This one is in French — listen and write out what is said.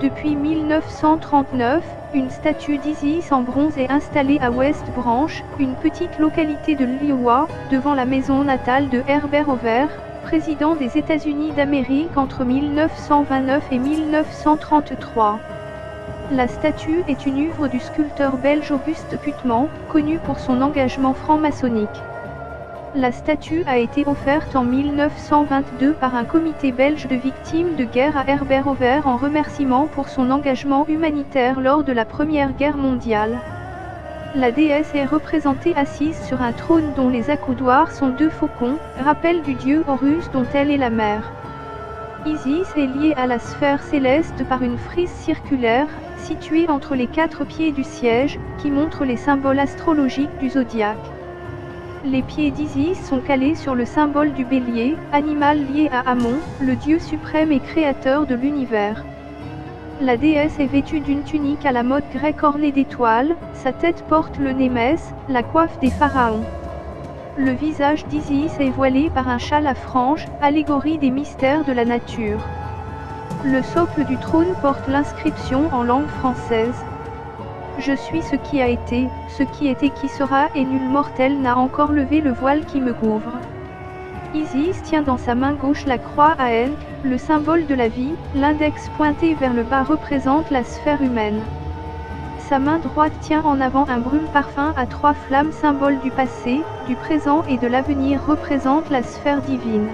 Depuis 1939, une statue d'Isis en bronze est installée à West Branch, une petite localité de l'Iowa, devant la maison natale de Herbert Hoover, président des États-Unis d'Amérique entre 1929 et 1933. La statue est une œuvre du sculpteur belge Auguste Putman, connu pour son engagement franc-maçonnique. La statue a été offerte en 1922 par un comité belge de victimes de guerre à Herbert Hoover en remerciement pour son engagement humanitaire lors de la Première Guerre mondiale. La déesse est représentée assise sur un trône dont les accoudoirs sont deux faucons, rappel du dieu Horus dont elle est la mère. Isis est liée à la sphère céleste par une frise circulaire, située entre les quatre pieds du siège, qui montre les symboles astrologiques du zodiaque. Les pieds d'Isis sont calés sur le symbole du bélier, animal lié à Amon, le dieu suprême et créateur de l'univers. La déesse est vêtue d'une tunique à la mode grecque ornée d'étoiles, sa tête porte le némès, la coiffe des pharaons. Le visage d'Isis est voilé par un châle à franges, allégorie des mystères de la nature. Le socle du trône porte l'inscription en langue française. Je suis ce qui a été, ce qui est et qui sera, et nul mortel n'a encore levé le voile qui me couvre. Isis tient dans sa main gauche la croix à N, le symbole de la vie, l'index pointé vers le bas représente la sphère humaine. Sa main droite tient en avant un brûle-parfum à trois flammes, symbole du passé, du présent et de l'avenir, représente la sphère divine.